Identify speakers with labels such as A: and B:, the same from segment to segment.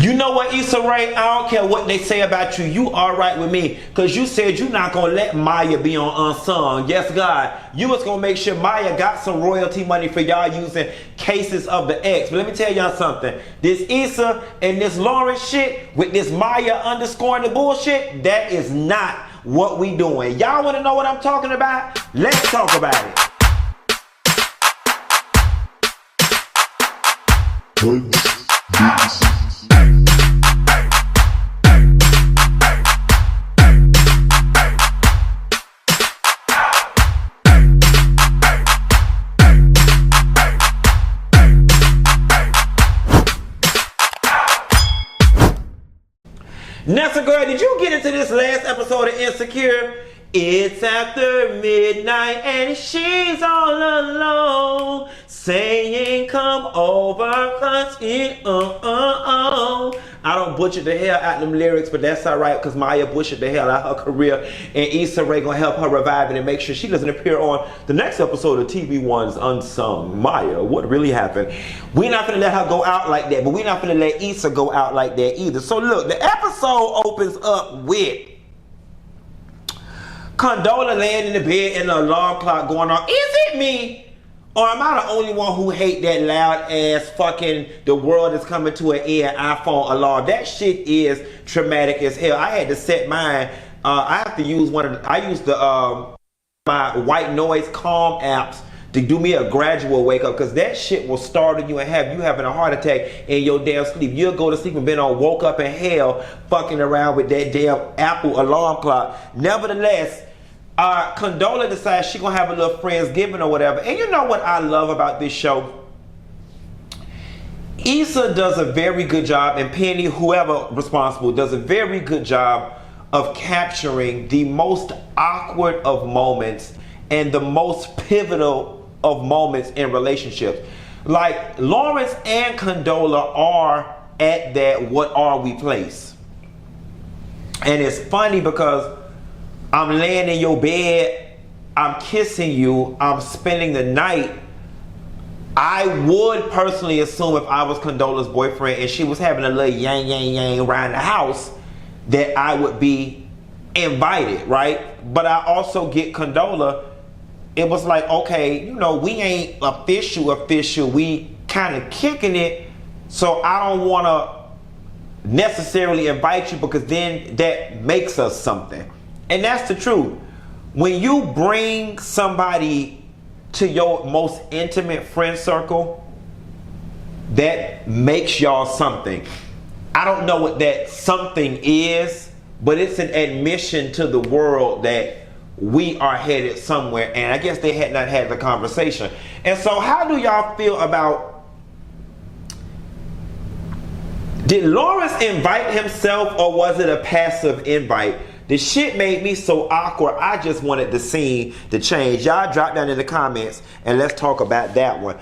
A: You know what, Issa Rae? I don't care what they say about you. You all right with me. Because you said you're not going to let Maya be on Unsung. Yes, God. You was going to make sure Maya got some royalty money for y'all using Cases of the X. But let me tell y'all something. This Issa and this Lawrence shit with this Maya underscoring the bullshit, that is not what we doing. Y'all want to know what I'm talking about? Let's talk about it. Nessa girl, did you get into this last episode of Insecure? It's after midnight and she's all alone, saying come over cause it I don't butcher the hell out them lyrics, but that's alright because Maya butchered the hell out her career, and Issa Rae gonna help her revive it and make sure she doesn't appear on the next episode of TV One's Unsung. Maya, what really happened? We're not gonna let her go out like that, but we're not gonna let Issa go out like that either. So look, the episode opens up with Condola laying in the bed and the alarm clock going off. Is it me? Or am I the only one who hate that loud ass fucking the world is coming to an end iPhone alarm? That shit is traumatic as hell. I had to set mine. I have to use I use the my white noise calm apps to do me a gradual wake up, because that shit will startle you and have you having a heart attack in your damn sleep. You'll go to sleep and been on woke up in hell fucking around with that damn Apple alarm clock. Nevertheless, Condola decides she gonna have a little Friendsgiving or whatever. And you know what I love about this show? Issa does a very good job, and Penny, whoever responsible, does a very good job of capturing the most awkward of moments and the most pivotal of moments in relationships. Like Lawrence and Condola are at that what are we place. And it's funny because I'm laying in your bed, I'm kissing you, I'm spending the night. I would personally assume if I was Condola's boyfriend and she was having a little yang yang yang around the house, that I would be invited, right? But I also get Condola. It was like, okay, you know, we ain't official. We kind of kicking it, so I don't want to necessarily invite you because then that makes us something. And that's the truth. When you bring somebody to your most intimate friend circle, that makes y'all something. I don't know what that something is, but it's an admission to the world that we are headed somewhere. And I guess they had not had the conversation. And so how do y'all feel about, did Lawrence invite himself or was it a passive invite? The shit made me so awkward, I just wanted the scene to change. Y'all drop down in the comments and let's talk about that one.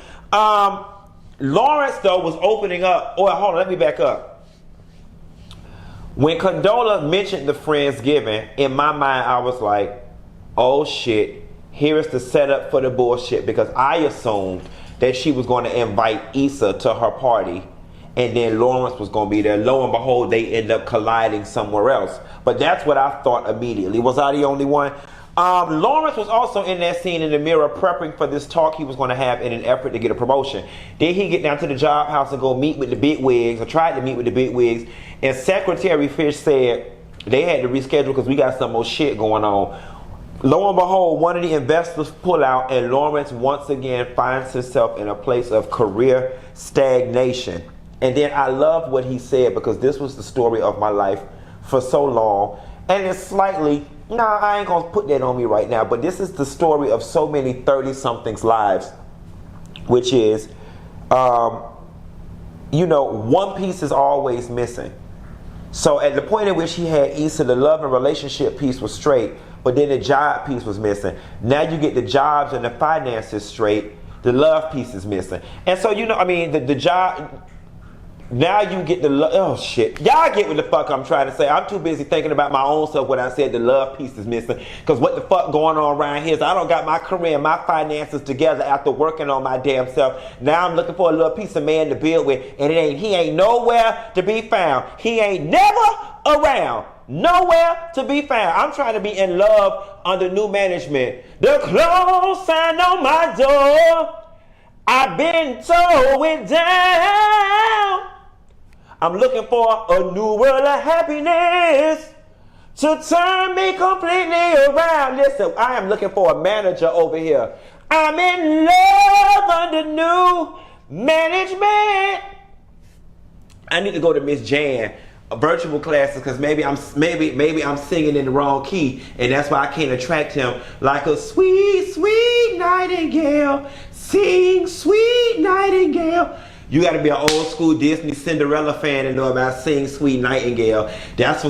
A: Lawrence, though, was opening up. Oh, hold on, let me back up. When Condola mentioned the Friendsgiving, in my mind, I was like, oh shit, here is the setup for the bullshit, because I assumed that she was going to invite Issa to her party. And then Lawrence was going to be there. Lo and behold, they end up colliding somewhere else. But that's what I thought immediately. Was I the only one? Lawrence was also in that scene in the mirror prepping for this talk he was going to have in an effort to get a promotion. Then he get down to the job house and go meet with the bigwigs, or tried to meet with the bigwigs. And Secretary Fish said they had to reschedule because we got some more shit going on. Lo and behold, one of the investors pull out, and Lawrence once again finds himself in a place of career stagnation. And then I loved what he said, because this was the story of my life for so long. And it's slightly, I ain't gonna put that on me right now, but this is the story of so many 30-somethings lives, which is, you know, one piece is always missing. So at the point at which he had Issa, the love and relationship piece was straight, but then the job piece was missing. Now you get the jobs and the finances straight, the love piece is missing. And so, you know, I mean, the job, Now you get the love. Oh shit, y'all get what the fuck I'm trying to say. I'm too busy thinking about my own self when I said the love piece is missing. Cause what the fuck going on around here is I don't got my career and my finances together after working on my damn self. Now I'm looking for a little piece of man to build with, and he ain't nowhere to be found. He ain't never around. Nowhere to be found. I'm trying to be in love under new management. The close sign on my door, I've been towing down. I'm looking for a new world of happiness to turn me completely around. Listen, I am looking for a manager over here. I'm in love under new management. I need to go to Miss Jan virtual classes because maybe I'm singing in the wrong key, and that's why I can't attract him like a sweet, sweet nightingale. Sing, sweet nightingale. You got to be an old school Disney Cinderella fan to know about Sing, Sweet Nightingale. This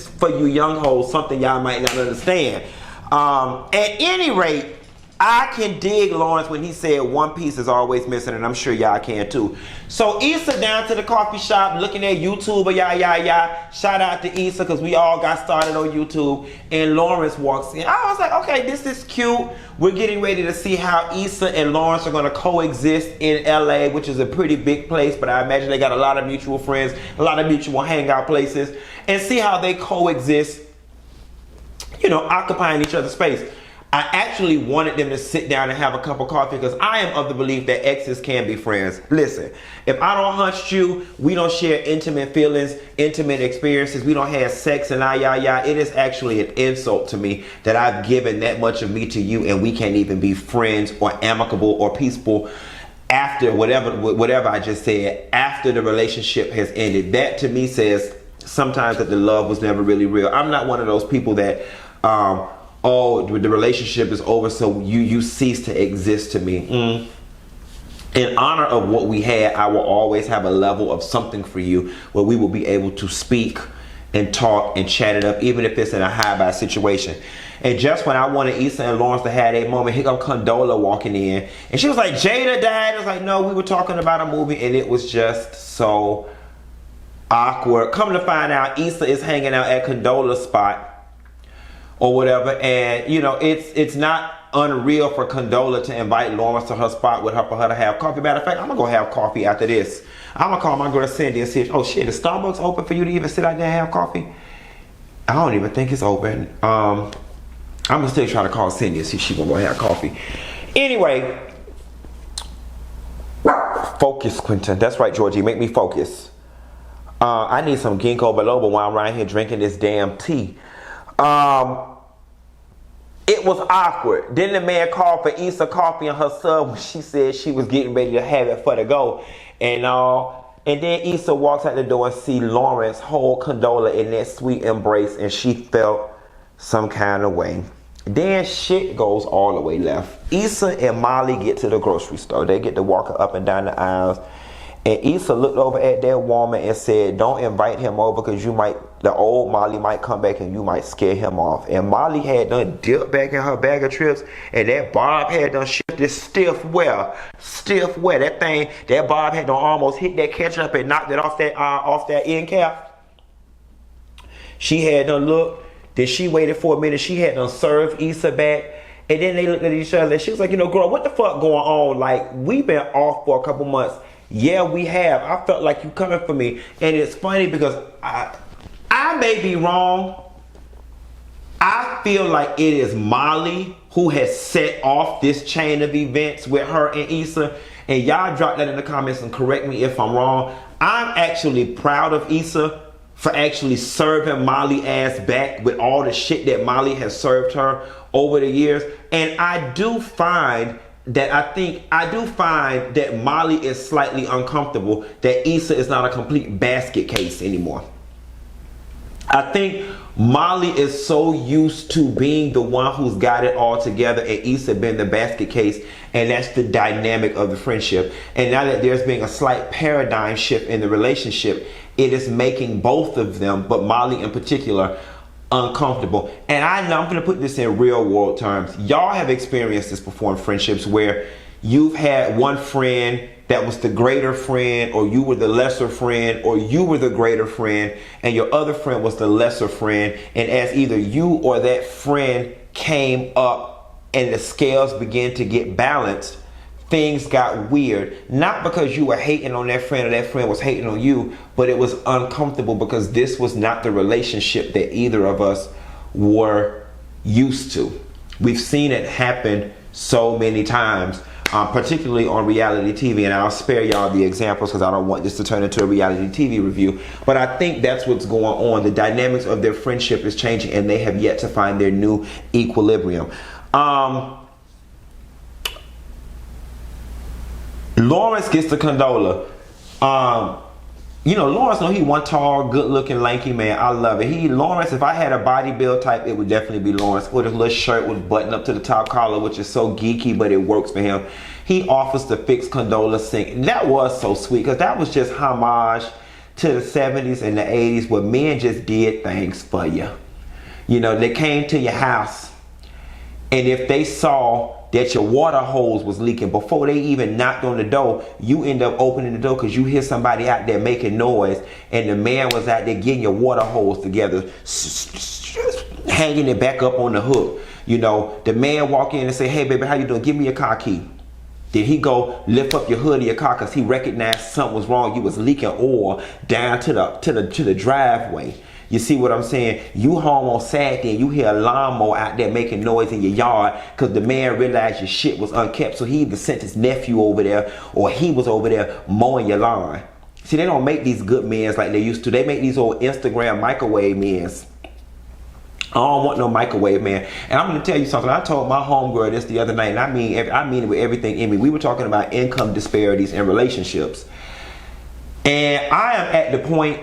A: for you young hoes, something y'all might not understand. At any rate, I can dig Lawrence when he said one piece is always missing, and I'm sure y'all can too. So Issa down to the coffee shop looking at YouTube, Shout out to Issa because we all got started on YouTube, and Lawrence walks in. I was like, okay, this is cute. We're getting ready to see how Issa and Lawrence are going to coexist in LA, which is a pretty big place, but I imagine they got a lot of mutual friends, a lot of mutual hangout places, and see how they coexist, you know, occupying each other's space. I actually wanted them to sit down and have a cup of coffee because I am of the belief that exes can be friends. Listen, if I don't hunch you, we don't share intimate feelings, intimate experiences, we don't have sex and it is actually an insult to me that I've given that much of me to you and we can't even be friends or amicable or peaceful after whatever I just said, after the relationship has ended. That to me says sometimes that the love was never really real. I'm not one of those people that oh, the relationship is over, so you cease to exist to me. In honor of what we had, I will always have a level of something for you where we will be able to speak and talk and chat it up, even if it's in a high-by situation. And just when I wanted Issa and Lawrence to have a moment, here come Condola walking in. And she was like, Jada died. I was like, no, we were talking about a movie, and it was just so awkward. Come to find out, Issa is hanging out at Condola's spot or whatever, and you know, it's not unreal for Condola to invite Lawrence to her spot with her for her to have coffee. Matter of fact, I'm gonna go have coffee after this. I'm gonna call my girl Cindy and see if, oh shit, is Starbucks open for you to even sit out there and have coffee? I don't even think it's open. I'm gonna still try to call Cindy and see if she gonna go have coffee. Anyway, focus, Quentin. That's right, Georgie, make me focus. I need some ginkgo biloba while I'm around here drinking this damn tea. It was awkward. Then the man called for Issa coffee and her sub when she said she was getting ready to have it for the go. And then Issa walks out the door and see Lawrence hold Condola in that sweet embrace, and she felt some kind of way. Then shit goes all the way left. Issa and Molly get to the grocery store. They get to walk up and down the aisles. And Issa looked over at that woman and said, don't invite him over because the old Molly might come back and you might scare him off. And Molly had done dipped back in her bag of trips, and that Bob had done shifted stiff well. That Bob had done almost hit that ketchup and knocked it off that end cap. She had done looked, then she waited for a minute, she had done served Issa back. And then they looked at each other and she was like, you know, girl, what the fuck going on? Like, we've been off for a couple months. Yeah, we have. I felt like you coming for me. And it's funny because I may be wrong. I feel like it is Molly who has set off this chain of events with her and Issa. And y'all drop that in the comments and correct me if I'm wrong. I'm actually proud of Issa for actually serving Molly ass back with all the shit that Molly has served her over the years. And I do find that Molly is slightly uncomfortable that Issa is not a complete basket case anymore. I think Molly is so used to being the one who's got it all together and Issa being the basket case, and that's the dynamic of the friendship. And now that there's been a slight paradigm shift in the relationship, it is making both of them, but Molly in particular, uncomfortable. And I know I'm going to put this in real world terms. Y'all have experienced this before in friendships where you've had one friend that was the greater friend, or you were the lesser friend, or you were the greater friend and your other friend was the lesser friend, and as either you or that friend came up and the scales began to get balanced, things got weird. Not because you were hating on that friend or that friend was hating on you, but it was uncomfortable because this was not the relationship that either of us were used to. We've seen it happen so many times, particularly on reality TV, and I'll spare y'all the examples because I don't want this to turn into a reality TV review, but I think that's what's going on. The dynamics of their friendship is changing and they have yet to find their new equilibrium. Lawrence gets to Condola. Lawrence, he one tall, good-looking, lanky man. I love it. Lawrence, if I had a body build type, it would definitely be Lawrence. With his little shirt with button up to the top collar, which is so geeky, but it works for him. He offers to fix Condola's sink. And that was so sweet, because that was just homage to the 70s and the 80s, where men just did things for you. They came to your house, and if they saw that your water hose was leaking, before they even knocked on the door, you end up opening the door because you hear somebody out there making noise, and the man was out there getting your water hose together, hanging it back up on the hook. The man walk in and say, "Hey baby, how you doing? Give me your car key." Then he go lift up your hood of your car because he recognized something was wrong. You was leaking oil down to the driveway. You see what I'm saying? You home on Saturday and you hear a lawnmower out there making noise in your yard because the man realized your shit was unkept, so he either sent his nephew over there or he was over there mowing your lawn. See, they don't make these good men's like they used to. They make these old Instagram microwave men's. I don't want no microwave man. And I'm going to tell you something. I told my homegirl this the other night, and I mean it with everything in me. We were talking about income disparities in relationships. And I am at the point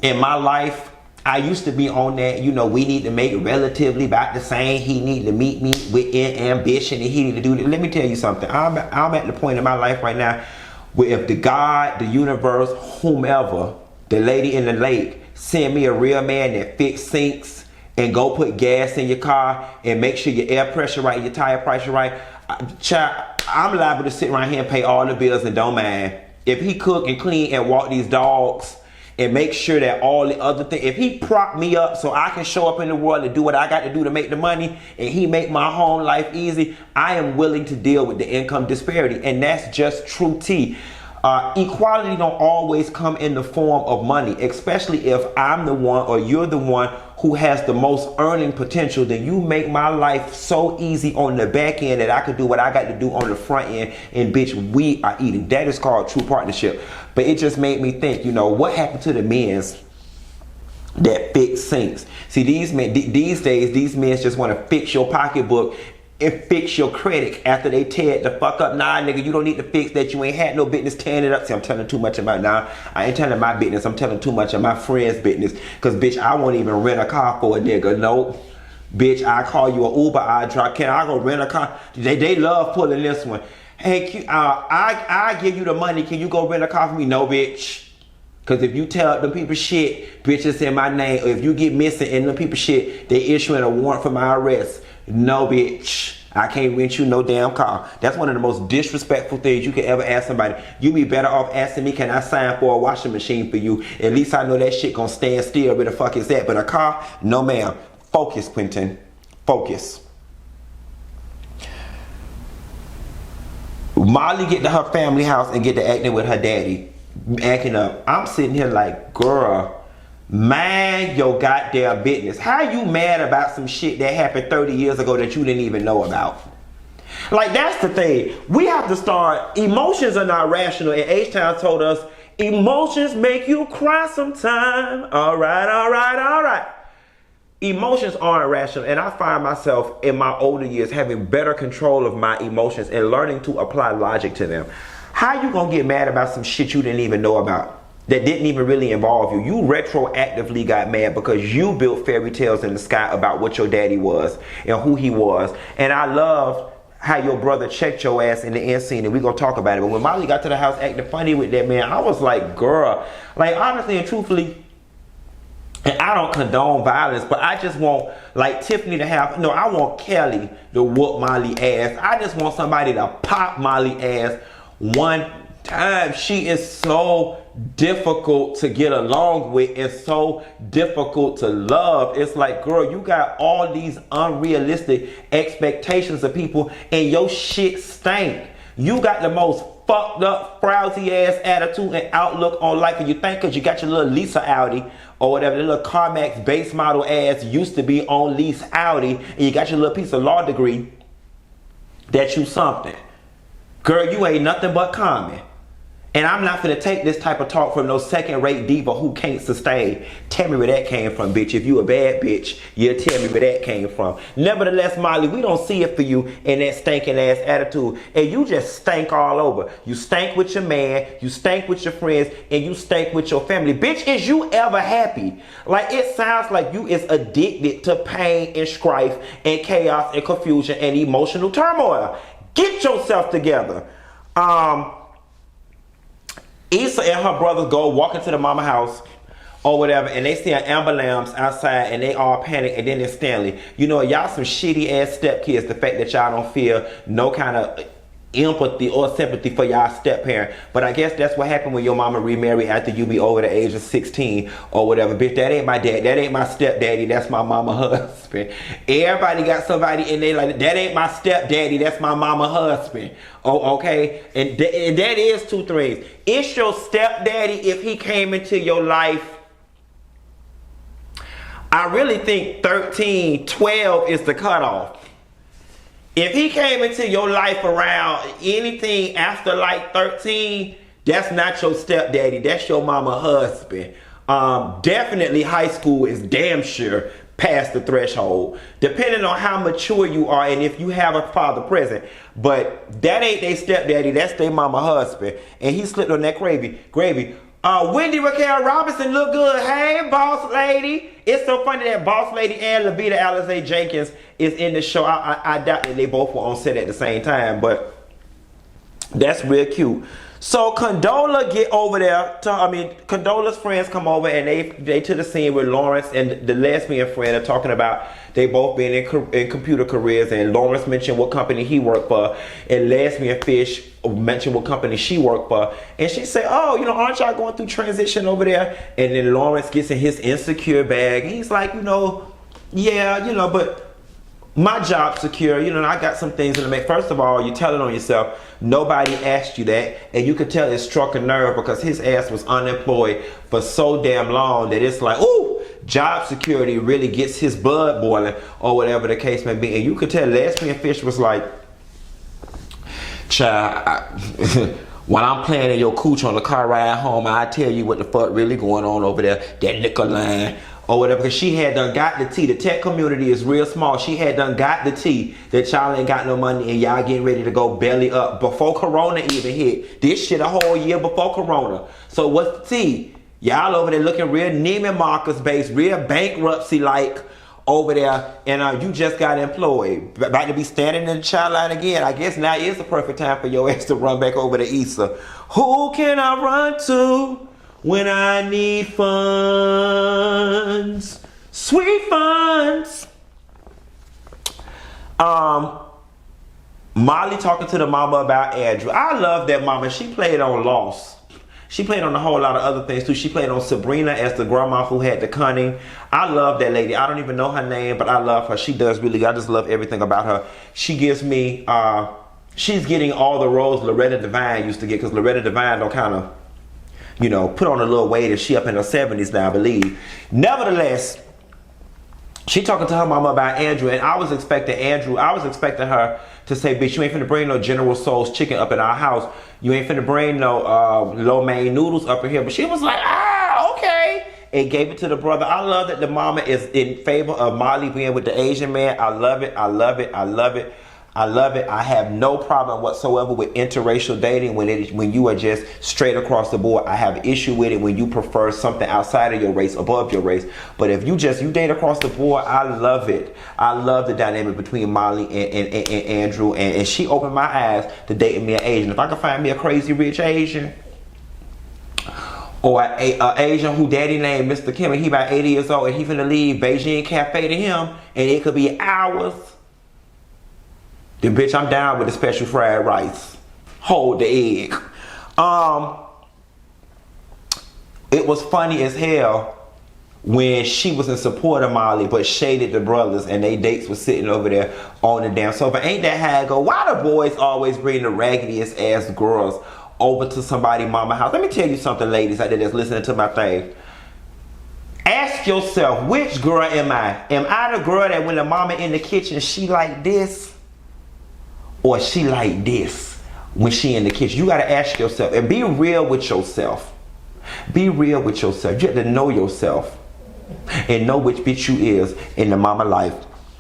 A: in my life, I used to be on that, we need to make relatively about the same. He need to meet me with ambition and he need to do that. Let me tell you something. I'm at the point in my life right now where if the God, the universe, whomever, the lady in the lake, send me a real man that fix sinks and go put gas in your car and make sure your air pressure right, your tire pressure right, I'm liable to sit around here and pay all the bills and don't mind. If he cook and clean and walk these dogs and make sure that all the other things, if he prop me up so I can show up in the world and do what I got to do to make the money, and he make my home life easy, I am willing to deal with the income disparity. And that's just true tea. Equality don't always come in the form of money, especially if I'm the one or you're the one who has the most earning potential. Then you make my life so easy on the back end that I could do what I got to do on the front end, and bitch, we are eating. That is called true partnership. But it just made me think, what happened to the men's that fix sinks? See, these days, these men just want to fix your pocketbook and fix your credit after they tear it the fuck up. Nah, nigga, you don't need to fix that. You ain't had no business tearing it up. See, I'm telling too much about now. I ain't telling my business. I'm telling too much of my friend's business. Because, bitch, I won't even rent a car for a nigga. Nope. Bitch, I call you an Uber, I drive. Can I go rent a car? They love pulling this one. Hey, I give you the money. Can you go rent a car for me? No, bitch. Because if you tell them people shit, bitch, it's in my name. Or if you get missing and them people shit, they issuing a warrant for my arrest. No, bitch. I can't rent you no damn car. That's one of the most disrespectful things you could ever ask somebody. You be better off asking me, can I sign for a washing machine for you? At least I know that shit gonna stand still. Where the fuck is that? But a car? No, ma'am. Focus, Quentin. Focus. Molly get to her family house and get to acting with her daddy. Acting up. I'm sitting here like, girl, mind your goddamn business. How you mad about some shit that happened 30 years ago that you didn't even know about? Like, that's the thing. We have to start. Emotions are not rational. And H-Town told us, emotions make you cry sometime. All right, all right, all right. Emotions aren't rational. And I find myself in my older years having better control of my emotions and learning to apply logic to them. How you gonna get mad about some shit you didn't even know about? That didn't even really involve you. You retroactively got mad because you built fairy tales in the sky about what your daddy was and who he was. And I love how your brother checked your ass in the end scene, and we're gonna talk about it. But when Molly got to the house acting funny with that man, I was like, girl, like honestly and truthfully, and I don't condone violence, but I just want like Tiffany to have, no, I want Kelly to whoop Molly ass. I just want somebody to pop Molly ass one damn, she is so difficult to get along with and so difficult to love. It's like, girl, you got all these unrealistic expectations of people and your shit stank. You got the most fucked up, frowsy ass attitude and outlook on life, and you think because you got your little Lisa Audi or whatever, the little CarMax base model ass used to be on lease Audi, and you got your little piece of law degree that you something. Girl, you ain't nothing but common. And I'm not finna take this type of talk from no second-rate diva who can't sustain. Tell me where that came from, bitch. If you a bad bitch, you'll tell me where that came from. Nevertheless, Molly, we don't see it for you in that stinking ass attitude. And you just stank all over. You stank with your man, you stank with your friends, and you stank with your family. Bitch, is you ever happy? Like, it sounds like you is addicted to pain and strife and chaos and confusion and emotional turmoil. Get yourself together. Issa and her brothers go walk into the mama house or whatever, and they see an ambulance outside, and they all panic, and then it's Stanley. You know, y'all some shitty ass stepkids. The fact that y'all don't feel no kind of empathy or sympathy for y'all step parent. But I guess that's what happened when your mama remarried after you be over the age of 16 or whatever. Bitch, that ain't my dad. That ain't my stepdaddy. That's my mama husband. Everybody got somebody in there like, that ain't my stepdaddy. That's my mama husband. Oh, okay? And that is two things. It's your stepdaddy if he came into your life. I really think 13, 12 is the cutoff. If he came into your life around anything after like 13, that's not your stepdaddy. That's your mama husband. Definitely high school is damn sure past the threshold, depending on how mature you are and if you have a father present. But that ain't their stepdaddy. That's their mama husband. And he slipped on that gravy. Wendy Raquel Robinson look good. Hey, boss lady. It's so funny that boss lady and Levita Alizé Jenkins is in the show. I doubt that they both were on set at the same time, but that's real cute. So Condola get over there. Condola's friends come over and they to the scene with Lawrence and the lesbian friend are talking about they both been in computer careers, and Lawrence mentioned what company he worked for, and lesbian fish mentioned what company she worked for, and she said, oh, aren't y'all going through transition over there? And then Lawrence gets in his insecure bag, and he's like, yeah, but my job's secure, I got some things in the make. First of all, you tell it on yourself. Nobody asked you that, and you could tell it struck a nerve because his ass was unemployed for so damn long that it's like, ooh, job security really gets his blood boiling or whatever the case may be. And you could tell lesbian fish was like, child, when I'm playing in your cooch on the car ride home, I tell you what the fuck really going on over there, that nickel line or whatever, because she had done got the tea. The tech community is real small. She had done got the tea that y'all ain't got no money and y'all getting ready to go belly up before Corona even hit. This shit a whole year before Corona. So what's the tea? Y'all over there looking real Neiman Marcus based, real bankruptcy like over there, and you just got employed. About to be standing in the child line again. I guess now is the perfect time for your ass to run back over to Issa. Who can I run to when I need funds? Sweet funds. Molly talking to the mama about Andrew. I love that mama. She played on Lost. She played on a whole lot of other things too. She played on Sabrina as the grandma who had the cunning. I love that lady. I don't even know her name, but I love her. She does really. I just love everything about her. She gives me, she's getting all the roles Loretta Devine used to get, because Loretta Devine don't kind of, put on a little weight, and she up in her 70s now, I believe. Nevertheless, she talking to her mama about Andrew, and I was expecting her to say, bitch, you ain't finna bring no General Tso's chicken up in our house. You ain't finna bring no lo mein noodles up in here. But she was like, okay. And gave it to the brother. I love that the mama is in favor of Molly being with the Asian man. I love it. I love it. I love it. I love it. I have no problem whatsoever with interracial dating when you are just straight across the board. I have an issue with it when you prefer something outside of your race above your race. But if you date across the board, I love it. I love the dynamic between Molly and Andrew. And she opened my eyes to dating me an Asian. If I could find me a crazy rich Asian, or a Asian who daddy named Mr. Kim, and he about 80 years old, and he finna leave Beijing Cafe to him, and it could be hours, then bitch, I'm down with the special fried rice. Hold the egg. It was funny as hell when she was in support of Molly but shaded the brothers, and they dates was sitting over there on the damn sofa. Ain't that how it go? Why the boys always bring the raggediest ass girls over to somebody mama house? Let me tell you something, ladies out there that's listening to my thing. Ask yourself, which girl am I? Am I the girl that when the mama in the kitchen, she like this? Or she like this when she in the kitchen? You gotta ask yourself and be real with yourself. Be real with yourself. You have to know yourself and know which bitch you is in the mama life.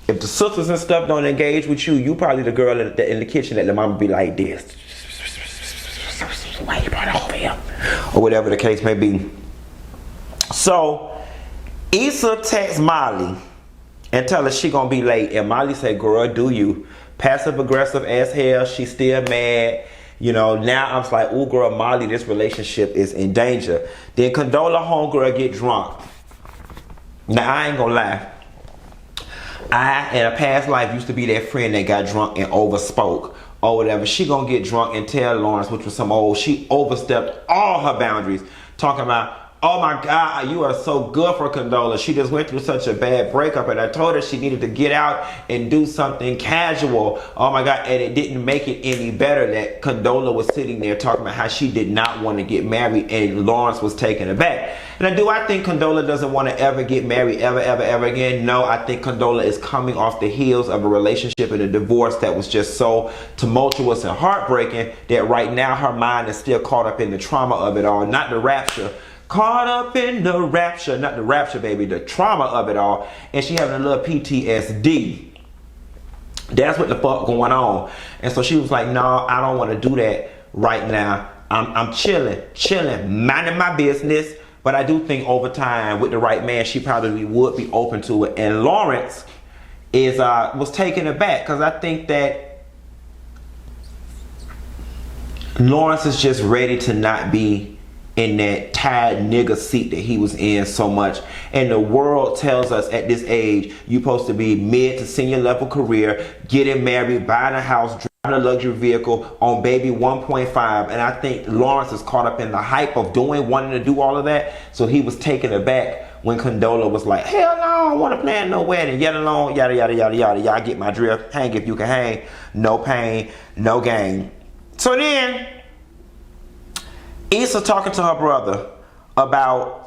A: If the sisters and stuff don't engage with you, you probably the girl in the kitchen that the mama be like this. Why you brought it over here? Or whatever the case may be. So Issa texts Molly and tell her she gonna be late, and Molly say, girl, do you? Passive aggressive as hell. She still mad. You know, now I'm like, ooh, girl, Molly, this relationship is in danger. Then Condola homegirl get drunk. Now, I ain't gonna lie. I, in a past life, used to be that friend that got drunk and overspoke or whatever. She gonna get drunk and tell Lawrence, which was some old, she overstepped all her boundaries. Talking about, oh my God, you are so good for Condola. She just went through such a bad breakup, and I told her she needed to get out and do something casual. Oh my God, and it didn't make it any better that Condola was sitting there talking about how she did not want to get married, and Lawrence was taken aback. And do I think Condola doesn't want to ever get married ever again? No, I think Condola is coming off the heels of a relationship and a divorce that was just so tumultuous and heartbreaking that right now her mind is still caught up in the trauma of it all, not the rapture. Caught up in the rapture, not the rapture, baby, the trauma of it all. And she having a little PTSD. That's what the fuck going on. And so she was like, no, I don't want to do that right now. I'm chilling, minding my business. But I do think over time, with the right man, she probably would be open to it. And Lawrence is was taken aback, because I think that Lawrence is just ready to not be in that tired nigga seat that he was in so much. And the world tells us at this age, you're supposed to be mid to senior level career, getting married, buying a house, driving a luxury vehicle on baby 1.5. And I think Lawrence is caught up in the hype of wanting to do all of that. So he was taken aback when Condola was like, hell no, I don't want to plan no wedding, yet alone, yada, yada, yada, yada. Y'all get my drift. Hang if you can hang. No pain, no gain. So then Issa talking to her brother about,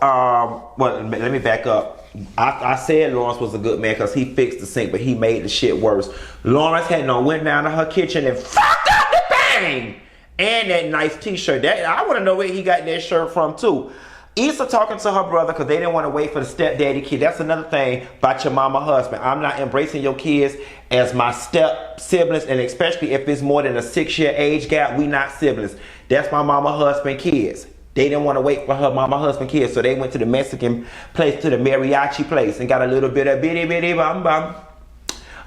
A: well, let me back up. I said Lawrence was a good man because he fixed the sink, but he made the shit worse. Lawrence had went down to her kitchen and fucked up the bang and that nice t-shirt. That I want to know where he got that shirt from too. Issa talking to her brother because they didn't want to wait for the stepdaddy kid. That's another thing about your mama husband. I'm not embracing your kids as my step siblings, and especially if it's more than a 6-year age gap, we not siblings. That's my mama husband kids. They didn't want to wait for her mama husband kids, so they went to the Mexican place, to the mariachi place, and got a little bit of bitty bitty bum bum.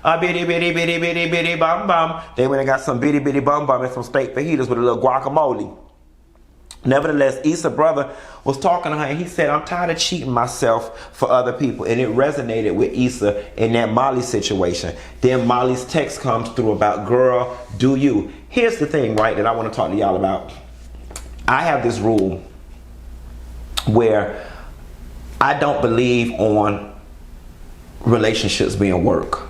A: A bitty bitty bitty bitty bitty bum bum. They went and got some bitty bitty bum bum and some steak fajitas with a little guacamole. Nevertheless, Issa's brother was talking to her, and he said, I'm tired of cheating myself for other people. And it resonated with Issa in that Molly situation. Then Molly's text comes through about, girl, do you? Here's the thing, right, that I want to talk to y'all about. I have this rule where I don't believe on relationships being work.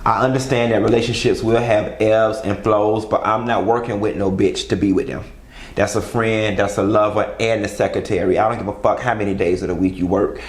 A: I understand that relationships will have ebbs and flows, but I'm not working with no bitch to be with them. That's a friend, that's a lover, and a secretary. I don't give a fuck how many days of the week you work.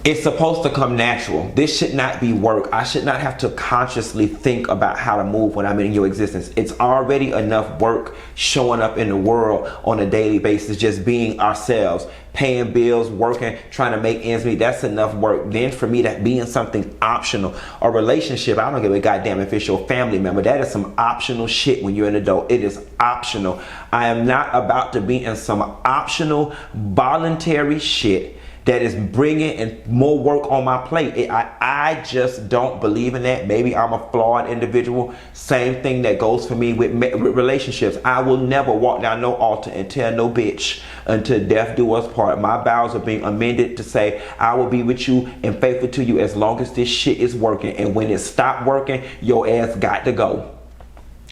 A: It's supposed to come natural. This should not be work. I should not have to consciously think about how to move when I'm in your existence. It's already enough work showing up in the world on a daily basis, just being ourselves, paying bills, working, trying to make ends meet. That's enough work. Then for me, that being something optional, a relationship, I don't give a goddamn if it's your family member. That is some optional shit when you're an adult. It is optional. I am not about to be in some optional, voluntary shit that is bringing in more work on my plate. I just don't believe in that. Maybe I'm a flawed individual. Same thing that goes for me with relationships. I will never walk down no altar and tell no bitch until death do us part. My vows are being amended to say I will be with you and faithful to you as long as this shit is working. And when it stopped working, your ass got to go.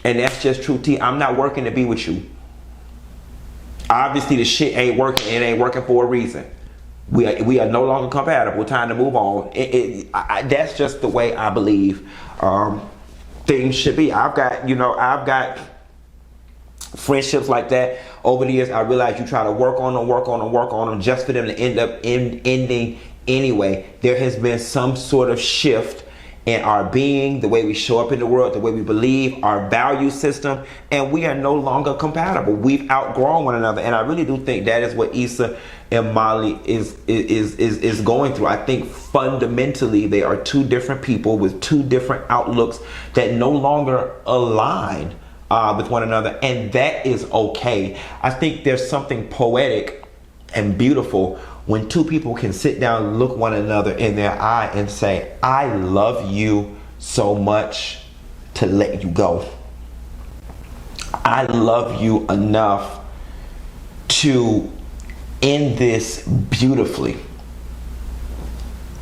A: And that's just true tea. I'm not working to be with you. Obviously, the shit ain't working. It ain't working for a reason. We are no longer compatible. Time to move on. That's just the way I believe things should be. I've got friendships like that over the years. I realize you try to work on them just for them to end up ending anyway. There has been some sort of shift in our being, the way we show up in the world, the way we believe, our value system, and we are no longer compatible. We've outgrown one another, and I really do think that is what Issa and Molly is going through. I think fundamentally they are two different people with two different outlooks that no longer align with one another, and that is okay. I think there's something poetic and beautiful when two people can sit down, look one another in their eye and say, I love you so much to let you go. I love you enough to end this beautifully.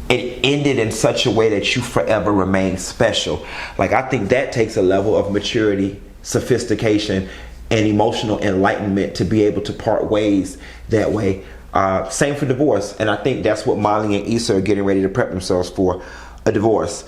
A: It ended in such a way that you forever remain special. Like, I think that takes a level of maturity, sophistication, and emotional enlightenment to be able to part ways that way. Same for divorce, and I think that's what Molly and Issa are getting ready to prep themselves for, a divorce.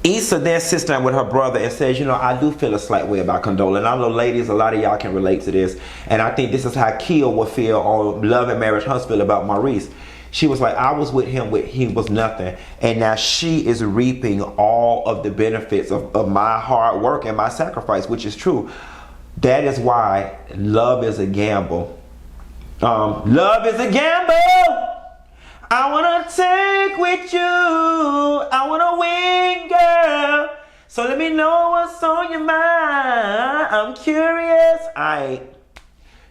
A: Issa then sits down with her brother and says, I do feel a slight way about Condola. And I know, ladies, a lot of y'all can relate to this. And I think this is how Kia would feel on Love and Marriage Huntsville about Maurice. She was like, I was with him when he was nothing. And now she is reaping all of the benefits of my hard work and my sacrifice, which is true. That is why love is a gamble. Love is a gamble. I want to take with you. I want to win, girl. So let me know what's on your mind. I'm curious.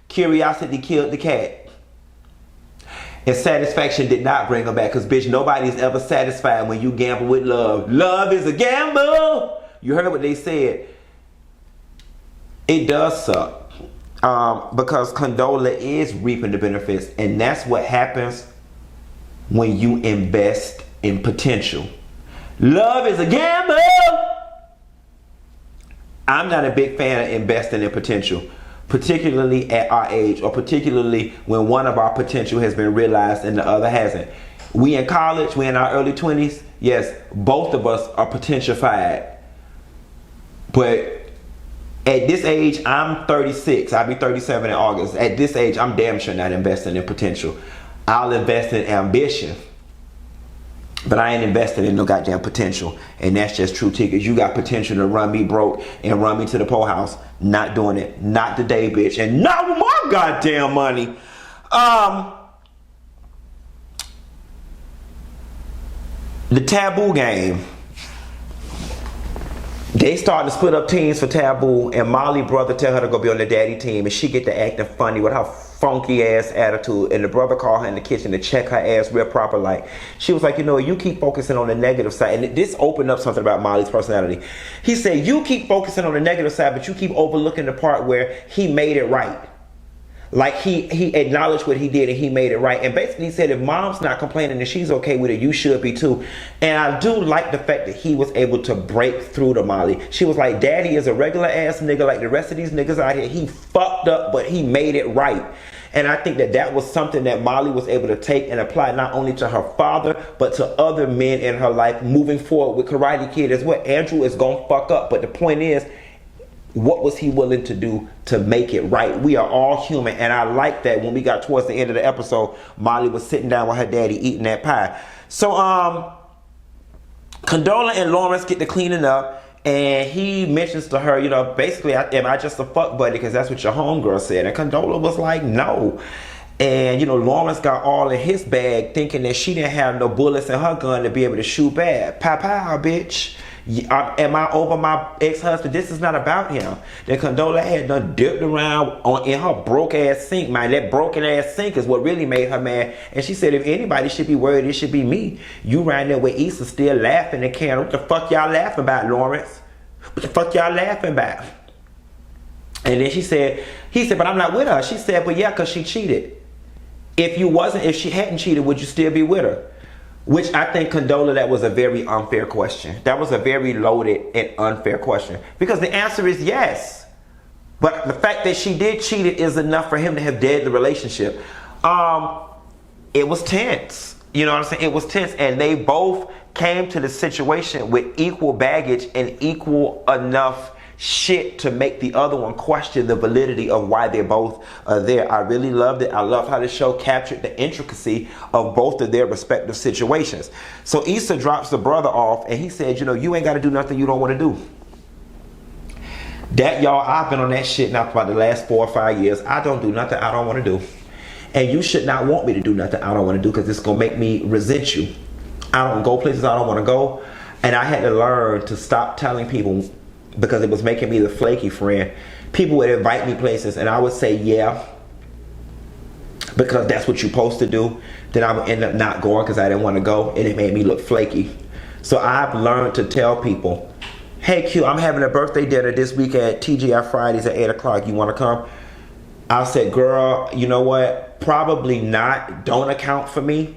A: Curiosity killed the cat. And satisfaction did not bring her back. Because, bitch, nobody's ever satisfied when you gamble with love. Love is a gamble. You heard what they said. It does suck. Because Condola is reaping the benefits. And that's what happens when you invest in potential. Love is a gamble. I'm not a big fan of investing in potential, particularly at our age, or particularly when one of our potential has been realized and the other hasn't. We in college, we in our early 20s. Yes, both of us are potentialified. But at this age, I'm 36. I'll be 37 in August. At this age, I'm damn sure not investing in potential. I'll invest in ambition. But I ain't invested in no goddamn potential. And that's just true tickets. You got potential to run me broke and run me to the poorhouse. Not doing it. Not today, bitch. And not with my goddamn money. The Taboo game. They started to split up teams for Taboo, and Molly brother tell her to go be on the daddy team, and she get to acting funny with her funky ass attitude, and the brother called her in the kitchen to check her ass real proper. Like, she was like, you keep focusing on the negative side. And this opened up something about Molly's personality. He said, you keep focusing on the negative side, but you keep overlooking the part where he made it right. Like, he acknowledged what he did and he made it right. And basically he said, if mom's not complaining and she's okay with it, you should be too. And I do like the fact that he was able to break through to Molly. She was like, daddy is a regular ass nigga like the rest of these niggas out here. He fucked up, but he made it right. And I think that that was something that Molly was able to take and apply not only to her father, but to other men in her life moving forward with Karate Kid as well. Andrew is gonna fuck up, but the point is, what was he willing to do to make it right? We are all human, and I like that when we got towards the end of the episode, Molly was sitting down with her daddy eating that pie. So, Condola and Lawrence get to cleaning up, and he mentions to her, basically, am I just a fuck buddy? Because that's what your homegirl said. And Condola was like, no. And, Lawrence got all in his bag thinking that she didn't have no bullets in her gun to be able to shoot back. Pow, bitch. Am I over my ex-husband? This is not about him. Then Condola had done dipped around in her broke ass sink, man. That broken ass sink is what really made her mad. And she said, if anybody should be worried, it should be me. You ran there with Issa still laughing and caring. What the fuck y'all laughing about, Lawrence? What the fuck y'all laughing about? And then he said, but I'm not with her. She said, but yeah, because she cheated. If she hadn't cheated, would you still be with her? Which I think, Condola, that was a very unfair question. That was a very loaded and unfair question. Because the answer is yes. But the fact that she did cheat it is enough for him to have dead the relationship. It was tense. You know what I'm saying? It was tense, and they both came to the situation with equal baggage and equal enough shit to make the other one question the validity of why they're both there. I really loved it. I loved how the show captured the intricacy of both of their respective situations. So Issa drops the brother off, and he said, you know, you ain't got to do nothing you don't want to do. That, y'all, I've been on that shit now for about the last 4 or 5 years. I don't do nothing I don't want to do. And you should not want me to do nothing I don't want to do, because it's going to make me resent you. I don't go places I don't want to go. And I had to learn to stop telling people, because it was making me the flaky friend. People would invite me places and I would say yeah, because that's what you're supposed to do. Then I would end up not going because I didn't want to go, and it made me look flaky. So I've learned to tell people, hey Q, I'm having a birthday dinner this week at TGI Fridays at 8 o'clock. You want to come? I said, girl, you know what? Probably not. Don't account for me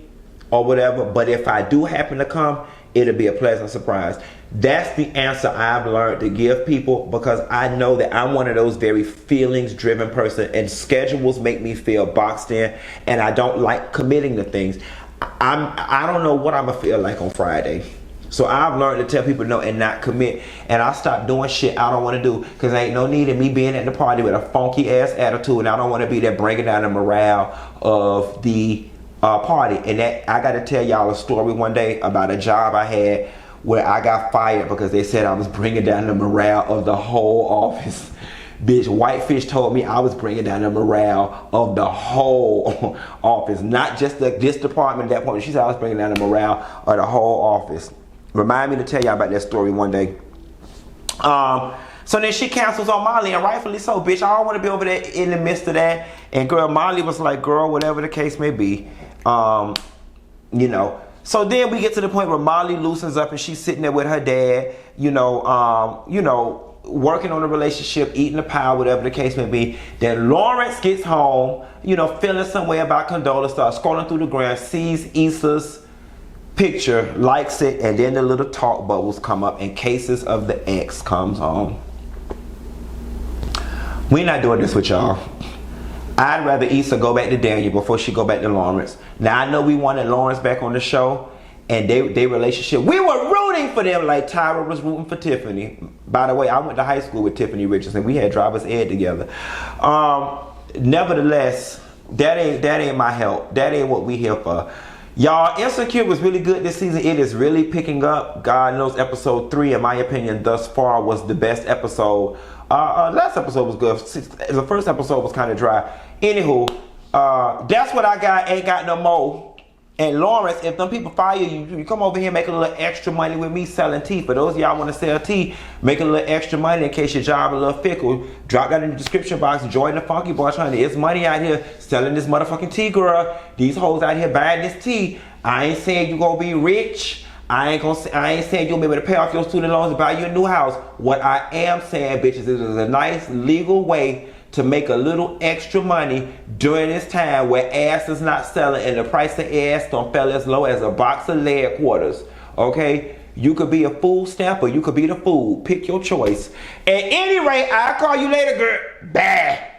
A: or whatever. But if I do happen to come, it'll be a pleasant surprise. That's the answer I've learned to give people, because I know that I'm one of those very feelings driven person, and schedules make me feel boxed in, and I don't like committing to things. I don't know what I'm gonna feel like on Friday. So I've learned to tell people no and not commit. And I stopped doing shit I don't want to do, because ain't no need in me being at the party with a funky ass attitude, and I don't want to be there bringing down the morale of the party. And that, I got to tell y'all a story one day about a job I had where I got fired because they said I was bringing down the morale of the whole office. Bitch, Whitefish told me I was bringing down the morale of the whole office, not just this department, that department. She said I was bringing down the morale of the whole office. Remind me to tell y'all about that story one day. So then she cancels on Molly, and rightfully so, bitch. I don't want to be over there in the midst of that. And girl, Molly was like, girl, whatever the case may be, you know. So then we get to the point where Molly loosens up and she's sitting there with her dad, you know, working on a relationship, eating the pie, whatever the case may be. Then Lawrence gets home, you know, feeling some way about Condola, starts scrolling through the gram, sees Issa's picture, likes it, and then the little talk bubbles come up and Cases of the Ex comes on. We're not doing this with y'all. I'd rather Issa go back to Daniel before she go back to Lawrence. Now I know we wanted Lawrence back on the show, and they relationship, we were rooting for them like Tyra was rooting for Tiffany. By the way, I went to high school with Tiffany Richardson. We had driver's ed together. Nevertheless, that ain't my help. That ain't what we here for. Y'all, Insecure was really good this season. It is really picking up. God knows episode 3, in my opinion, thus far was the best episode. Last episode was good. The first episode was kind of dry. Anywho, that's what I got. Ain't got no more. And Lawrence, if them people fire you, you come over here and make a little extra money with me selling tea. For those of y'all want to sell tea, make a little extra money in case your job a little fickle. Drop that in the description box. Join the Funky Boys, honey. It's money out here selling this motherfucking tea, girl. These hoes out here buying this tea. I ain't saying you gonna be rich. I ain't saying you'll be able to pay off your student loans and buy you a new house. What I am saying, bitches, is a nice legal way to make a little extra money during this time where ass is not selling and the price of ass don't fell as low as a box of leg quarters. Okay? You could be a food stamp or you could be the food. Pick your choice. At any rate, I'll call you later, girl. Bye.